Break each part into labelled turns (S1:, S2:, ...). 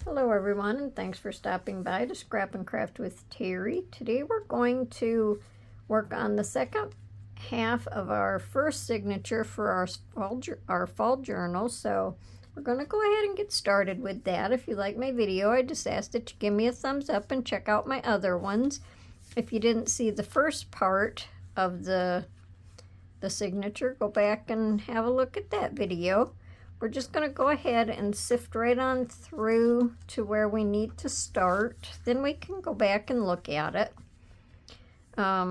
S1: Hello everyone, and thanks for stopping by to Scrap and Craft with Terry. Today we're going to work on the second half of our first signature for our fall journal. So we're going to go ahead and get started with that. If you like my video, I just ask that you give me a thumbs up and check out my other ones. If you didn't see the first part of the signature, go back and have a look at that video. We're just going to go ahead and sift right on through to where we need to start. Then we can go back and look at it.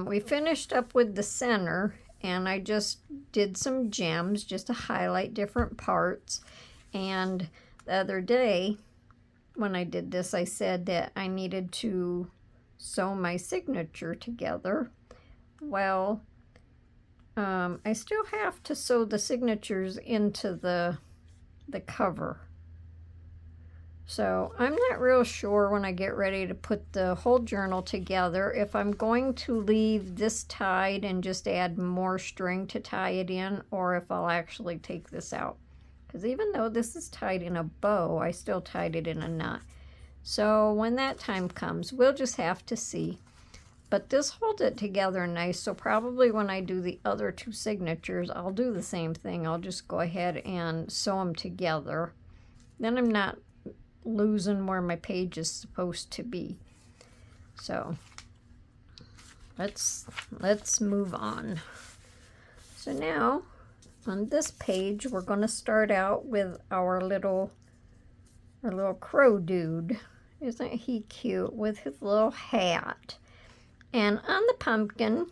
S1: We finished up with the center, and I just did some gems just to highlight different parts. And the other day when I did this, I said that I needed to sew my signature together. Well, I still have to sew the signatures into the cover. So I'm not real sure when I get ready to put the whole journal together if I'm going to leave this tied and just add more string to tie it in, or if I'll actually take this out. Because even though this is tied in a bow, I still tied it in a knot. So when that time comes, we'll just have to see. But this holds it together nice, so probably when I do the other two signatures, I'll do the same thing. I'll just go ahead and sew them together. Then I'm not losing where my page is supposed to be. So let's move on. So now on this page, we're going to start out with our little crow dude. Isn't he cute with his little hat? And on the pumpkin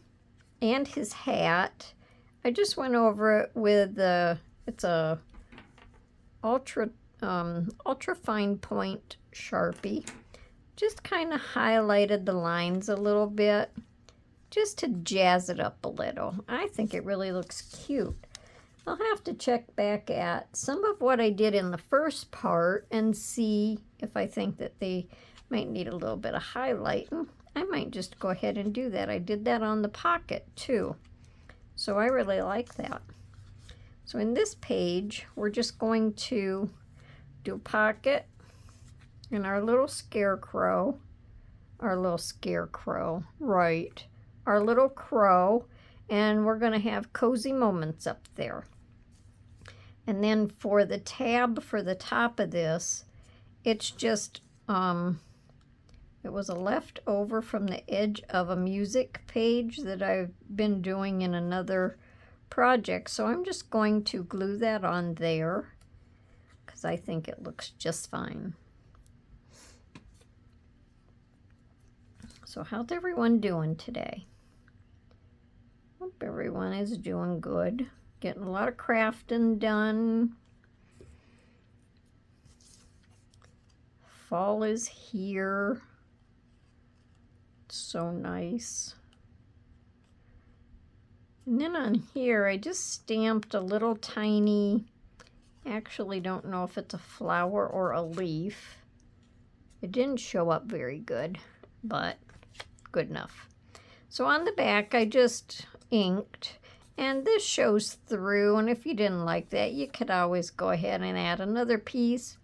S1: and his hat, I just went over it with it's a ultra fine point Sharpie. Just kind of highlighted the lines a little bit, just to jazz it up a little. I think it really looks cute. I'll have to check back at some of what I did in the first part and see if I think that they might need a little bit of highlighting. I might just go ahead and do that. I did that on the pocket too. So I really like that. So in this page, we're just going to do a pocket and our little scarecrow, right, our little crow, and we're going to have cozy moments up there. And then for the tab for the top of this, it's just it was a leftover from the edge of a music page that I've been doing in another project. So I'm just going to glue that on there because I think it looks just fine. So how's everyone doing today? Hope everyone is doing good. Getting a lot of crafting done. Fall is here. So nice. And then on here I just stamped a little tiny, actually don't know if it's a flower or a leaf. It didn't show up very good, but good enough. So on the back I just inked, and this shows through, and if you didn't like that, you could always go ahead and add another piece,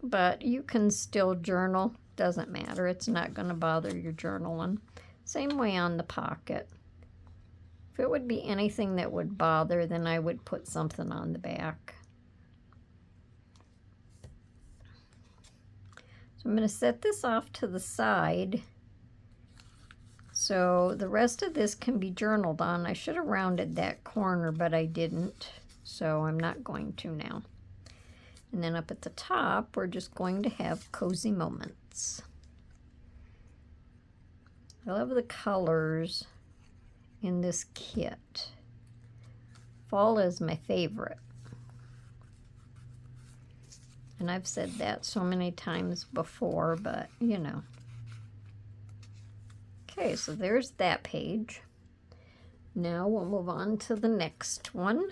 S1: but you can still journal. Doesn't matter, it's not going to bother your journaling. Same way on the pocket. If it would be anything that would bother, then I would put something on the back. So I'm going to set this off to the side so the rest of this can be journaled on. I should have rounded that corner, but I didn't, so I'm not going to now. And then up at the top, we're just going to have cozy moments. I love the colors in this kit. Fall is my favorite. And I've said that so many times before, but you know. Okay, so there's that page. Now we'll move on to the next one.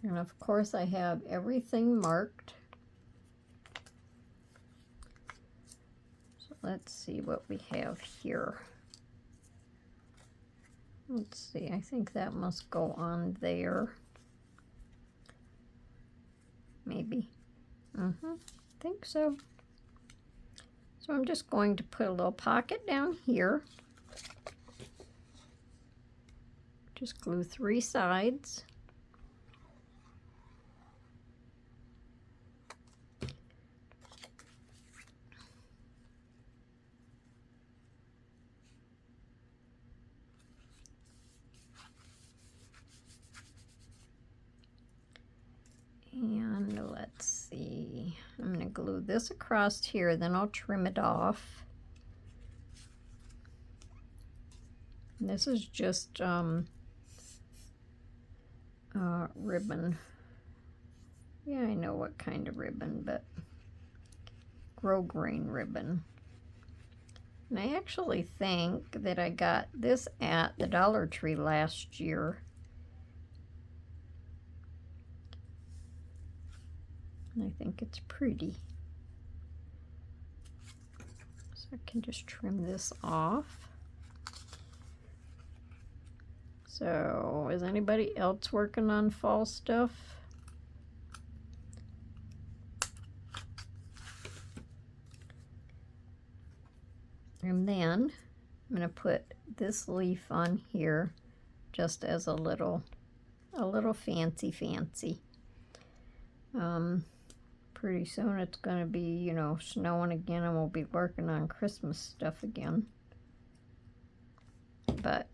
S1: And of course I have everything marked. So let's see what we have here. Let's see, I think that must go on there. Maybe. Think so. So I'm just going to put a little pocket down here. Just glue 3 sides. And let's see, I'm going to glue this across here, then I'll trim it off. And this is just ribbon. Yeah, I know what kind of ribbon, but grosgrain ribbon. And I actually think that I got this at the Dollar Tree last year. And I think it's pretty. So I can just trim this off. So, is anybody else working on fall stuff? And then I'm going to put this leaf on here just as a little fancy. Pretty soon it's going to be, you know, snowing again, and we'll be working on Christmas stuff again. But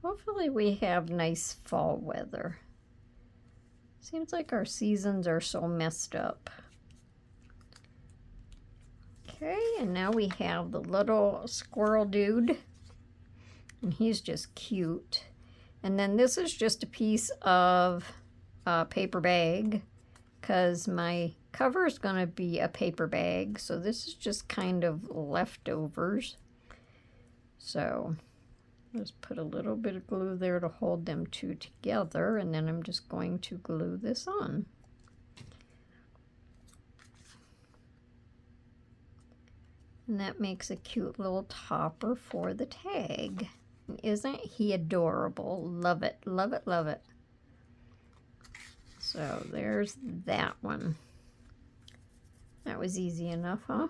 S1: hopefully we have nice fall weather. Seems like our seasons are so messed up. Okay, and now we have the little squirrel dude, and he's just cute. And then this is just a piece of paper bag, because my cover is going to be a paper bag, so this is just kind of leftovers. So just put a little bit of glue there to hold them two together, and then I'm just going to glue this on. And that makes a cute little topper for the tag. Isn't he adorable? Love it, love it, love it. So there's that one. That was easy enough, huh?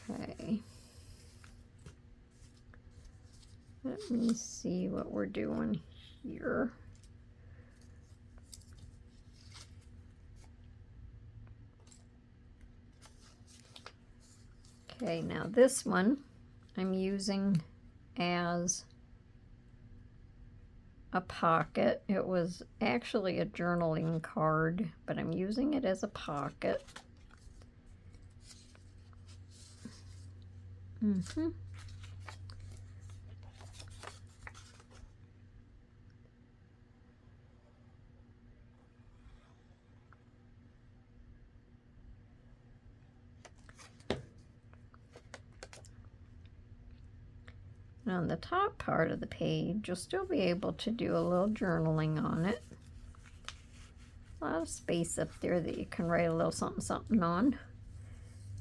S1: Okay. Let me see what we're doing here. Okay, now this one I'm using as a pocket. It was actually a journaling card, but I'm using it as a pocket. And on the top part of the page, you'll still be able to do a little journaling on it. A lot of space up there that you can write a little something something on.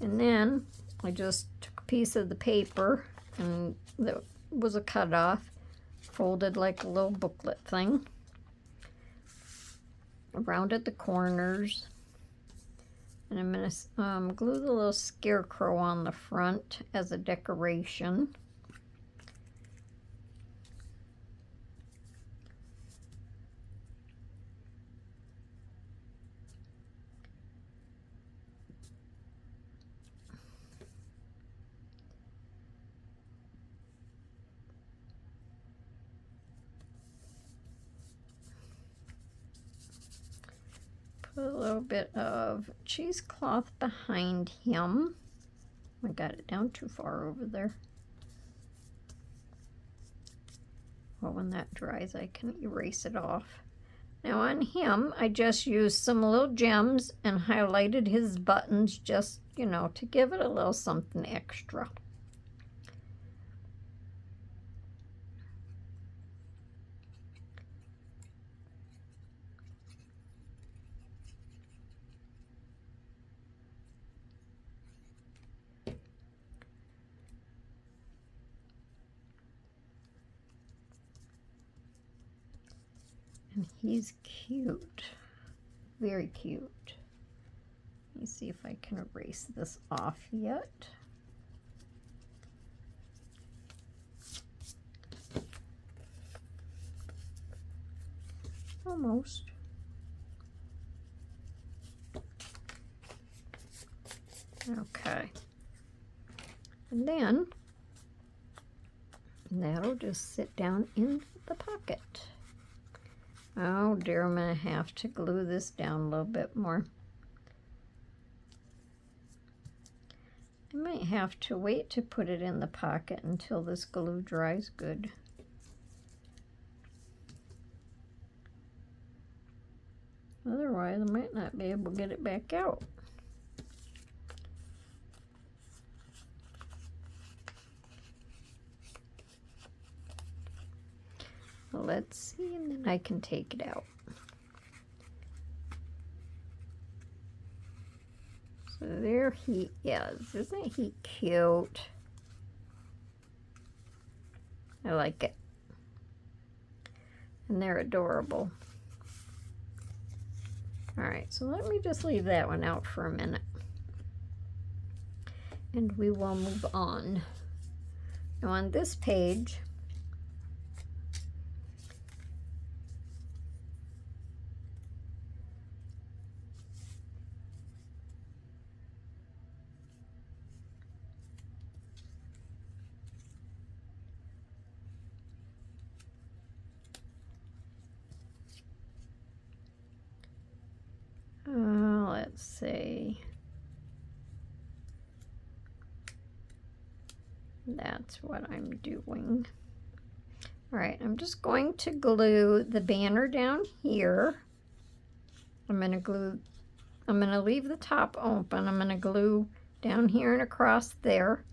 S1: And then I just took a piece of the paper, and that was a cutoff, folded like a little booklet thing, rounded the corners, and I'm going to glue the little scarecrow on the front as a decoration. Put a little bit of cheesecloth behind him. I got it down too far over there. Well, when that dries, I can erase it off. Now on him, I just used some little gems and highlighted his buttons just, you know, to give it a little something extra. And he's cute. Very cute. Let me see if I can erase this off yet. Almost. Okay. And then that'll just sit down in the pocket. Oh dear, I'm going to have to glue this down a little bit more. I might have to wait to put it in the pocket until this glue dries good. Otherwise, I might not be able to get it back out. Let's see, and then I can take it out. So there he is. Isn't he cute? I like it. And they're adorable. All right, so let me just leave that one out for a minute. And we will move on. Now on this page, let's see. That's what I'm doing. All right, I'm just going to glue the banner down here. I'm going to leave the top open. I'm going to glue down here and across there.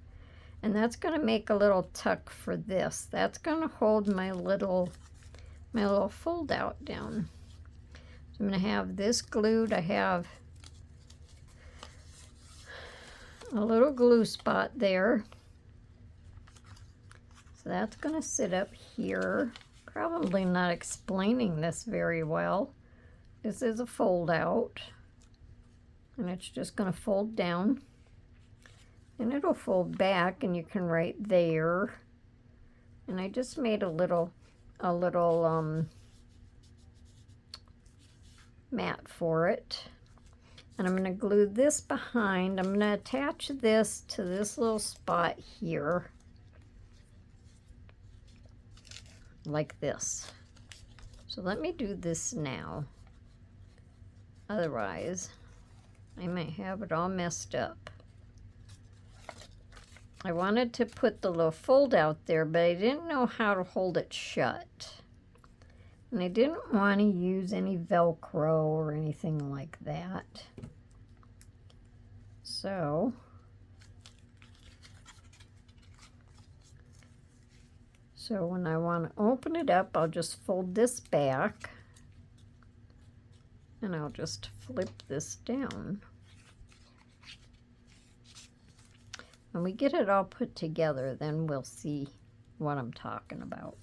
S1: And that's going to make a little tuck for this. That's going to hold my little fold out down. So I'm going to have this glued. I have a little glue spot there. So that's going to sit up here. Probably not explaining this very well. This is a fold out. And it's just going to fold down. And it'll fold back and you can write there. And I just made a little mat for it. And I'm going to glue this behind. I'm going to attach this to this little spot here. Like this. So let me do this now. Otherwise, I might have it all messed up. I wanted to put the little fold out there, but I didn't know how to hold it shut. And I didn't want to use any Velcro or anything like that. So when I want to open it up, I'll just fold this back. And I'll just flip this down. When we get it all put together, then we'll see what I'm talking about.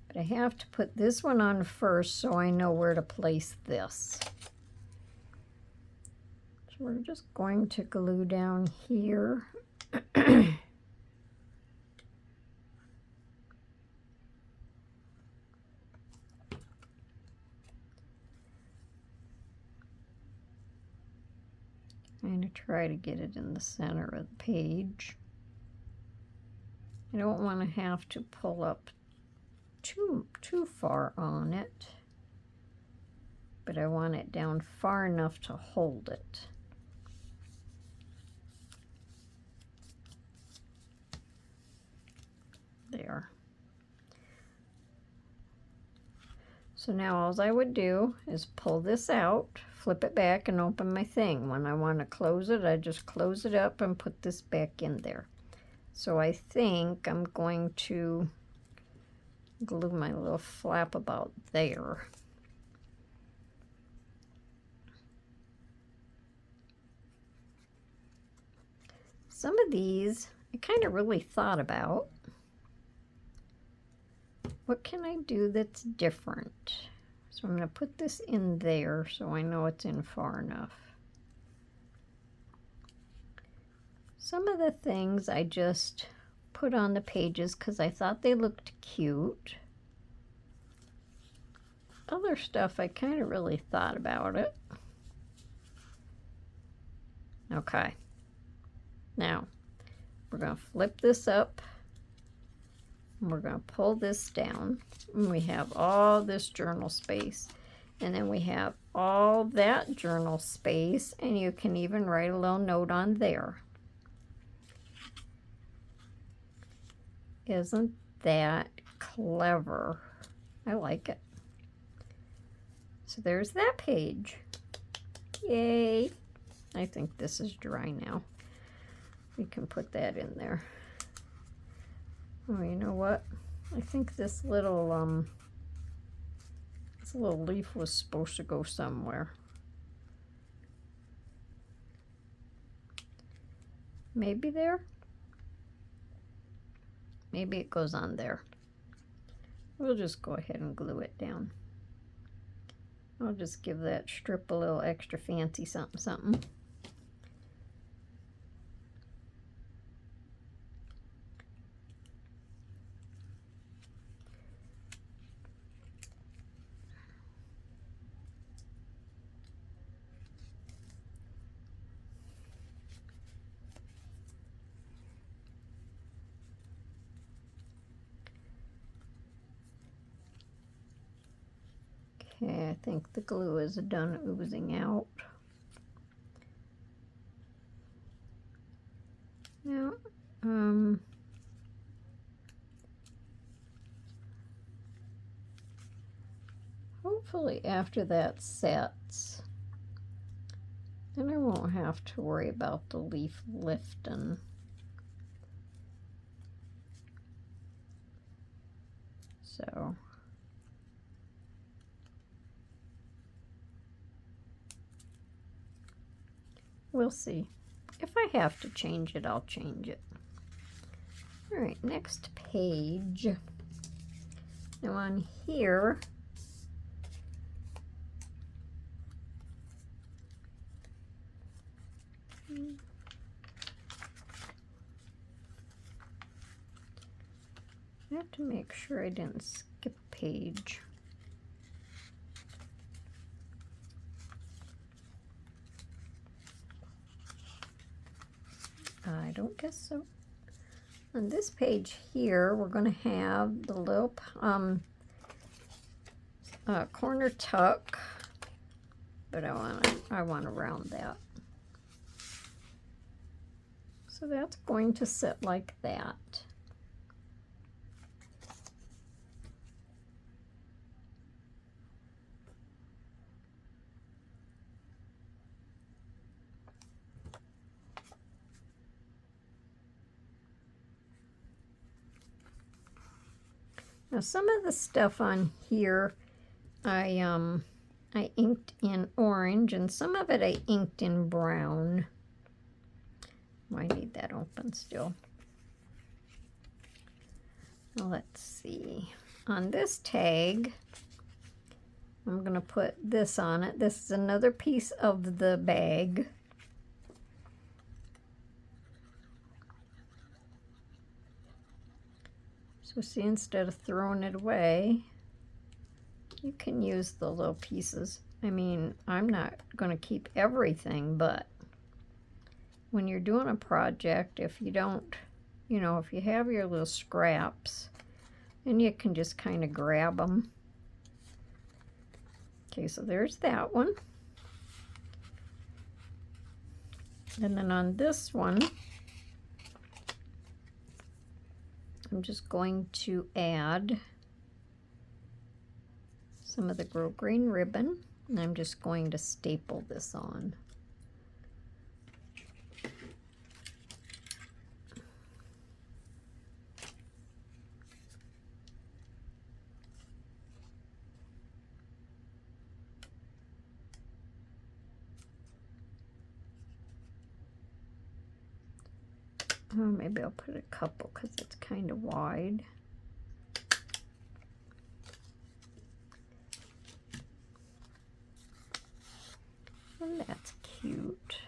S1: But I have to put this one on first so I know where to place this. So we're just going to glue down here. I'm going to try to get it in the center of the page. I don't want to have to pull up too far on it, but I want it down far enough to hold it. There. So now all I would do is pull this out, flip it back, and open my thing. When I want to close it, I just close it up and put this back in there. So I think I'm going to glue my little flap about there. Some of these I kind of really thought about. What can I do that's different? So I'm going to put this in there so I know it's in far enough. Some of the things I just put on the pages because I thought they looked cute. Other stuff I kind of really thought about it. Okay. Now, we're going to flip this up. And we're going to pull this down. And we have all this journal space. And then we have all that journal space. And you can even write a little note on there. Isn't that clever? I like it. So there's that page. Yay! I think this is dry now. We can put that in there. Oh, you know what? I think this little leaf was supposed to go somewhere. Maybe there? Maybe it goes on there. We'll just go ahead and glue it down. I'll just give that strip a little extra fancy something something. Okay, I think the glue is done oozing out. Now, hopefully after that sets, then I won't have to worry about the leaf lifting. So, we'll see. If I have to change it, I'll change it. All right, next page. Now on here, I have to make sure I didn't skip a page. I don't guess so. On this page here, we're going to have the little corner tuck, but I want to round that. So that's going to sit like that. Now some of the stuff on here I inked in orange, and some of it I inked in brown. I need that open still. Now let's see. On this tag, I'm going to put this on it. This is another piece of the bag. So see, instead of throwing it away, you can use the little pieces. I mean, I'm not going to keep everything, but when you're doing a project, if you don't, you know, if you have your little scraps, then you can just kind of grab them. Okay, so there's that one. And then on this one, I'm just going to add some of the grosgrain ribbon, and I'm just going to staple this on. Oh, maybe I'll put a couple because it's kind of wide. And that's cute.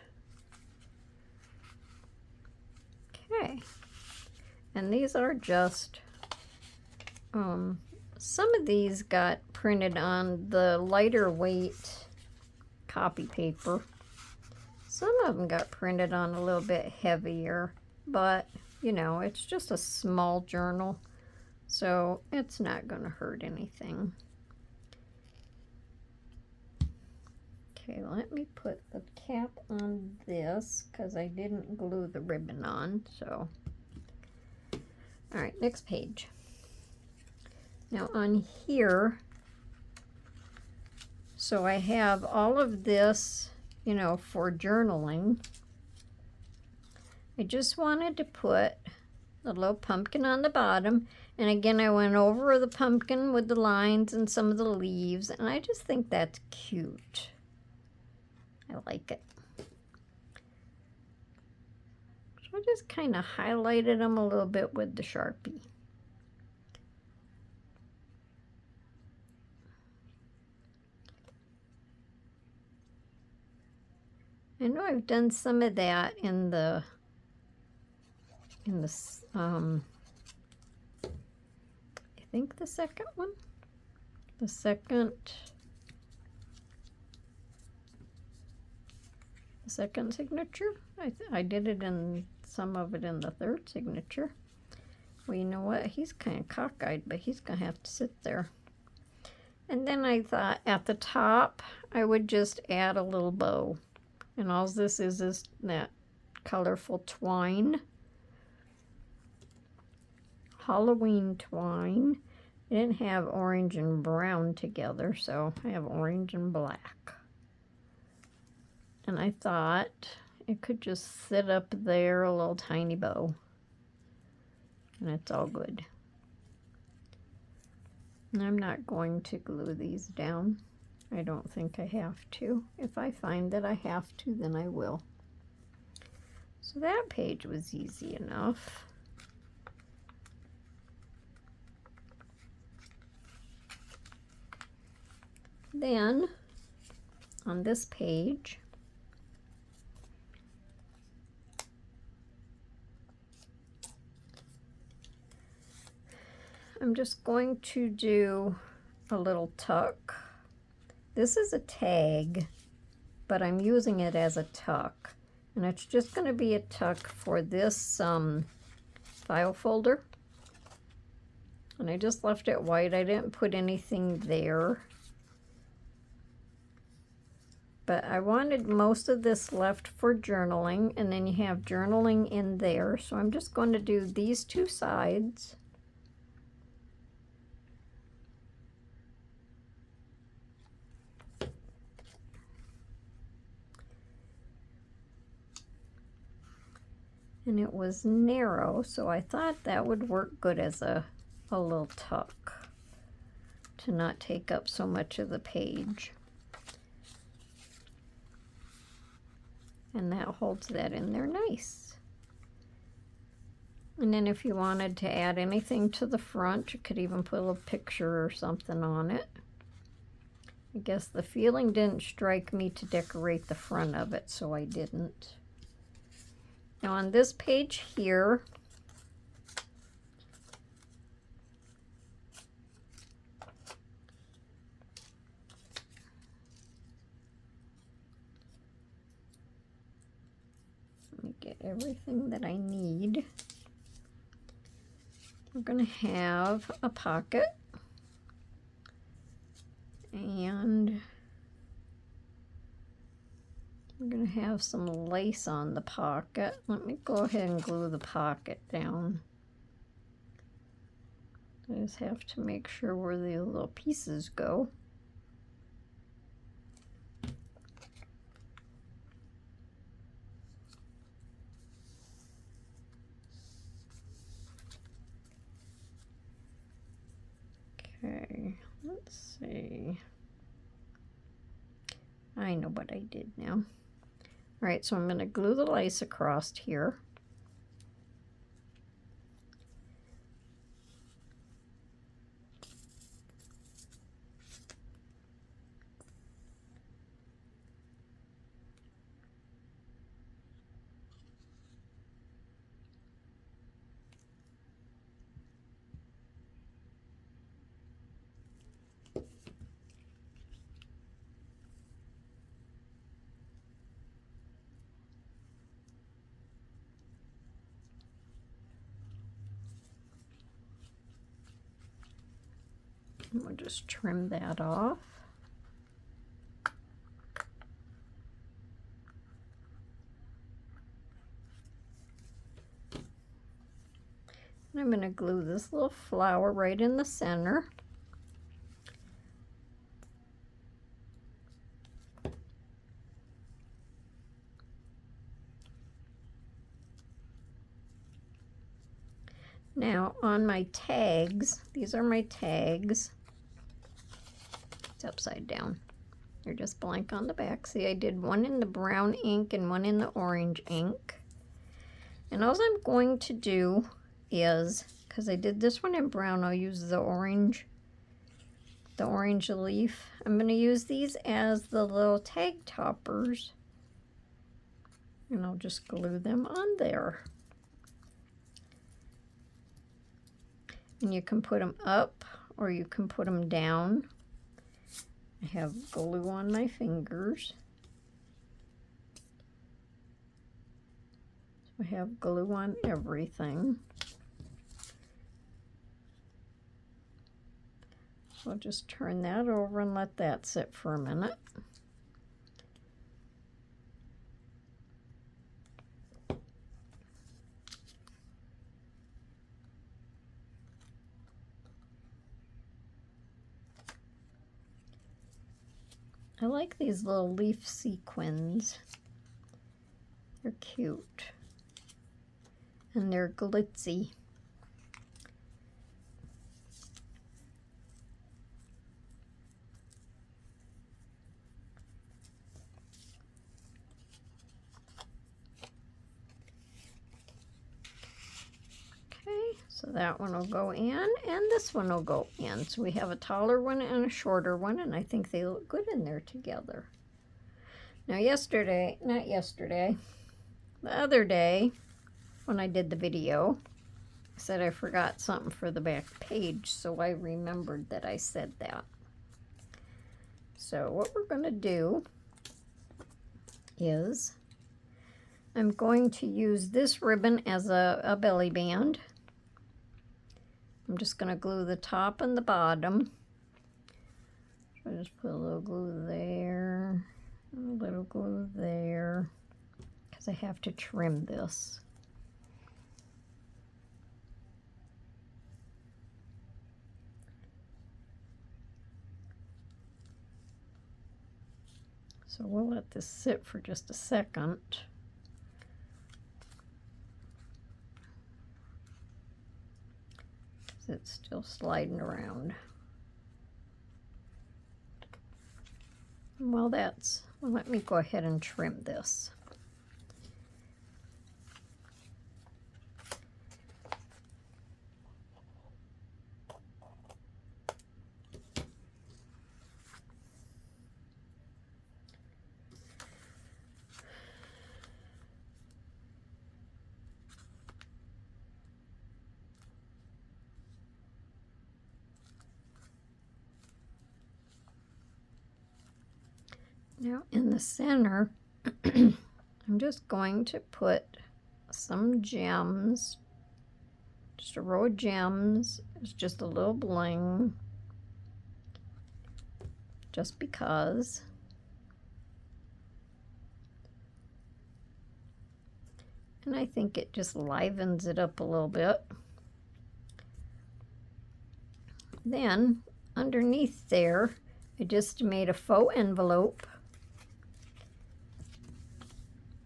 S1: Okay. And these are just, some of these got printed on the lighter weight copy paper. Some of them got printed on a little bit heavier, but you know, it's just a small journal, so it's not going to hurt anything. Okay, let me put the cap on this because I didn't glue the ribbon on, so. All right, next page. Now on here, so I have all of this, you know, for journaling. I just wanted to put a little pumpkin on the bottom. And again, I went over the pumpkin with the lines and some of the leaves, and I just think that's cute. I like it. So I just kind of highlighted them a little bit with the Sharpie. I know I've done some of that in the I think the second one, the second signature. I did it in some of it in the third signature. Well, you know what? He's kind of cockeyed, but he's gonna have to sit there. And then I thought at the top I would just add a little bow. And all this is that colorful twine. Halloween twine. I didn't have orange and brown together, so I have orange and black. And I thought it could just sit up there, a little tiny bow. And it's all good. And I'm not going to glue these down. I don't think I have to. If I find that I have to, then I will. So that page was easy enough. Then, on this page, I'm just going to do a little tuck. This is a tag, but I'm using it as a tuck. And it's just going to be a tuck for this file folder. And I just left it white. I didn't put anything there. But I wanted most of this left for journaling, and then you have journaling in there. So I'm just going to do these two sides. And it was narrow, so I thought that would work good as a little tuck to not take up so much of the page. And that holds that in there nice. And then if you wanted to add anything to the front, you could even put a little picture or something on it. I guess the feeling didn't strike me to decorate the front of it, so I didn't. Now on this page here, let me get everything that I need. We're going to have a pocket, and we're going to have some lace on the pocket. Let me go ahead and glue the pocket down. I just have to make sure where the little pieces go. Okay, let's see. I know what I did now. All right, so I'm going to glue the lace across here. We'll just trim that off. And I'm going to glue this little flower right in the center. Now on my tags, these are my tags. It's upside down. They're just blank on the back. See, I did one in the brown ink and one in the orange ink. And all I'm going to do is, because I did this one in brown, I'll use the orange leaf. I'm going to use these as the little tag toppers. And I'll just glue them on there. And you can put them up or you can put them down. I have glue on my fingers. So I have glue on everything. So I'll just turn that over and let that sit for a minute. I like these little leaf sequins. They're cute. And they're glitzy. Okay, so that one will go in, and this one will go in. So we have a taller one and a shorter one, and I think they look good in there together. Now the other day, when I did the video, I said I forgot something for the back page, so I remembered that I said that. So what we're going to do is I'm going to use this ribbon as a belly band. I'm just going to glue the top and the bottom. So I just put a little glue there, a little glue there, because I have to trim this. So we'll let this sit for just a second. It's still sliding around. Well, let me go ahead and trim this. Now in the center, I'm just going to put some gems, just a row of gems. It's just a little bling, just because. And I think it just livens it up a little bit. Then underneath there, I just made a faux envelope.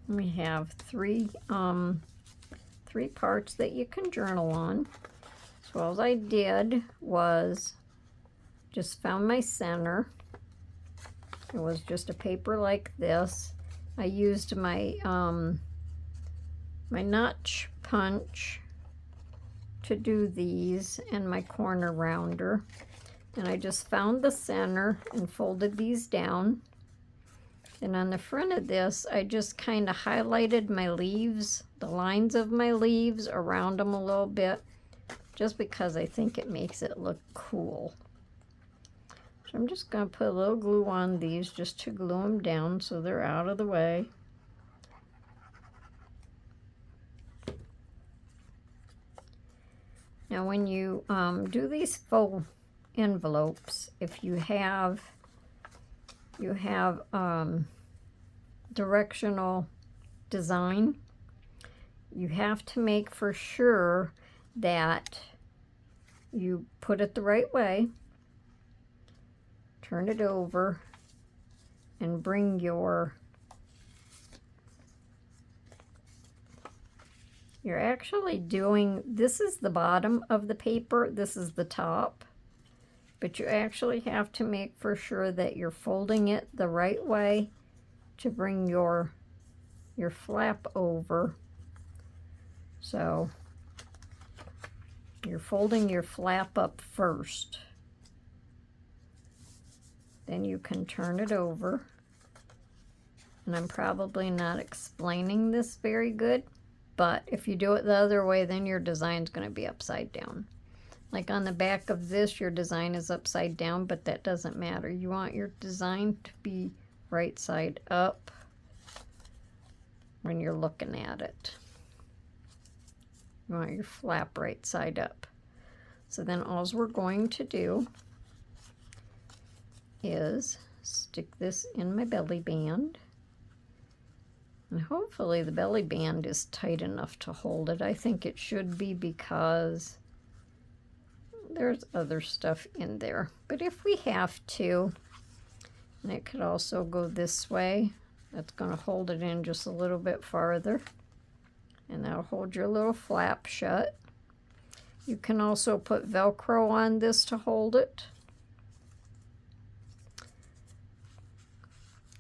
S1: We have three parts that you can journal on. So all I did was just found my center. It was just a paper like this. I used my my notch punch to do these and my corner rounder. And I just found the center and folded these down. And on the front of this, I just kind of highlighted my leaves, the lines of my leaves around them a little bit, just because I think it makes it look cool. So I'm just going to put a little glue on these just to glue them down so they're out of the way. Now when you do these faux envelopes, if you have directional design, you have to make for sure that you put it the right way, turn it over, and bring you're actually doing, this is the bottom of the paper, this is the top, but you actually have to make for sure that you're folding it the right way to bring your flap over. So you're folding your flap up first, then you can turn it over. And I'm probably not explaining this very good, but if you do it the other way, then your design's going to be upside down. Like on the back of this, your design is upside down, but that doesn't matter. You want your design to be right side up when you're looking at it. You want your flap right side up. So then all we're going to do is stick this in my belly band. And hopefully the belly band is tight enough to hold it. I think it should be because there's other stuff in there. But if we have to, and it could also go this way, that's going to hold it in just a little bit farther. And that'll hold your little flap shut. You can also put Velcro on this to hold it.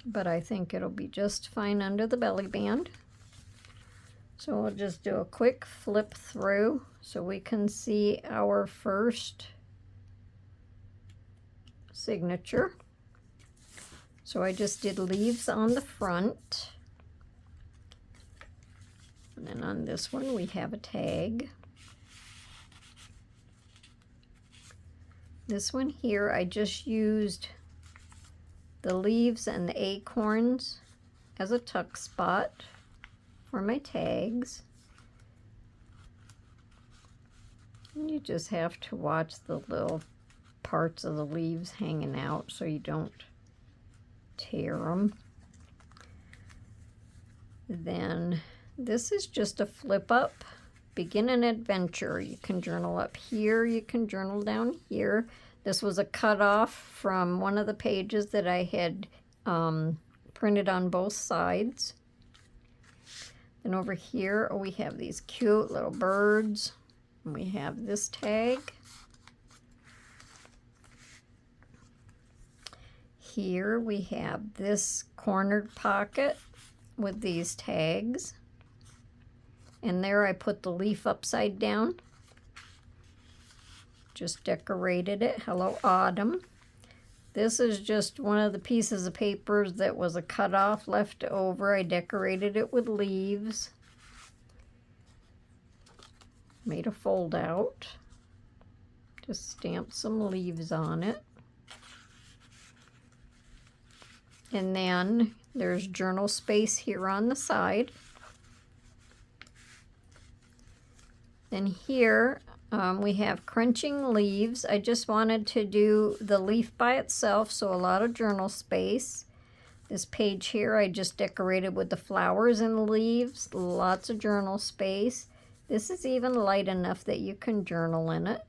S1: But I think it'll be just fine under the belly band. So we'll just do a quick flip through so we can see our first signature. So I just did leaves on the front. And then on this one we have a tag. This one here I just used the leaves and the acorns as a tuck spot for my tags. And you just have to watch the little parts of the leaves hanging out so you don't tear them. Then this is just a flip up, begin an adventure. You can journal up here, you can journal down here. This was a cutoff from one of the pages that I had printed on both sides. And over here we have these cute little birds. And we have this tag. Here we have this cornered pocket with these tags. And there I put the leaf upside down. Just decorated it. Hello, Autumn. This is just one of the pieces of papers that was a cutoff left over. I decorated it with leaves. Made a fold out. Just stamped some leaves on it. And then there's journal space here on the side. Then here we have crunching leaves. I just wanted to do the leaf by itself, so a lot of journal space. This page here I just decorated with the flowers and the leaves, lots of journal space. This is even light enough that you can journal in it.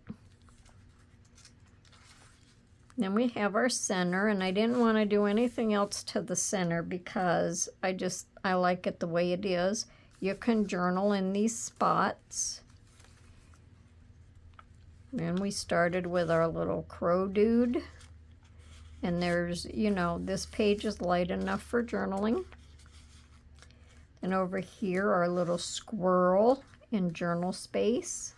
S1: Then we have our center, and I didn't want to do anything else to the center because I like it the way it is. You can journal in these spots. And we started with our little crow dude. And there's, you know, this page is light enough for journaling. And over here, our little squirrel in journal space.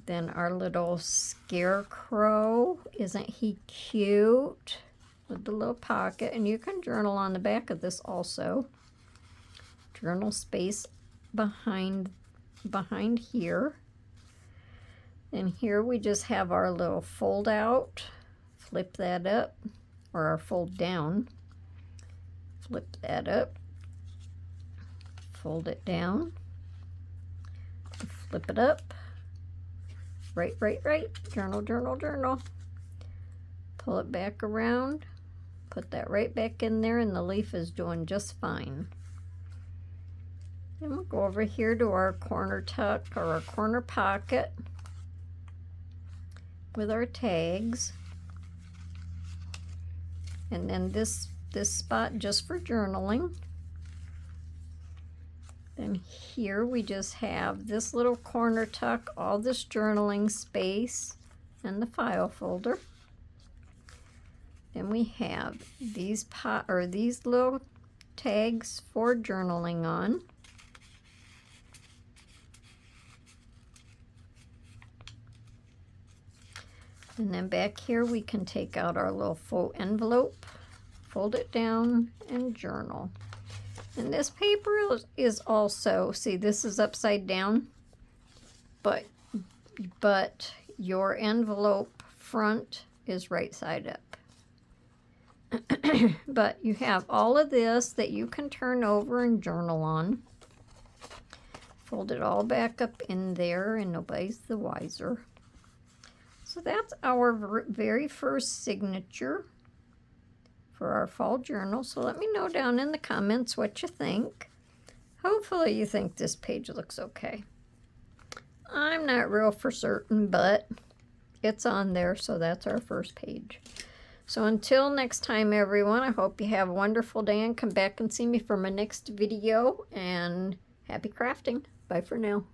S1: Then our little scarecrow, isn't he cute? With the little pocket, and you can journal on the back of this also. Journal space behind here. And here we just have our little fold out. Flip that up, or our fold down. Flip that up. Fold it down. Flip it up. Right. Journal, journal, journal. Pull it back around. Put that right back in there, and the leaf is doing just fine. Then we'll go over here to our corner tuck or our corner pocket with our tags. And then this spot just for journaling. Then here we just have this little corner tuck, all this journaling space, and the file folder. Then we have these little tags for journaling on. And then back here we can take out our little faux envelope, fold it down, and journal. And this paper is also, see, this is upside down, but your envelope front is right side up. But you have all of this that you can turn over and journal on. Fold it all back up in there, and nobody's the wiser. So that's our very first signature for our fall journal. So let me know down in the comments what you think. Hopefully you think this page looks okay. I'm not real for certain, but it's on there, so that's our first page. So until next time, everyone, I hope you have a wonderful day and come back and see me for my next video, and happy crafting. Bye for now.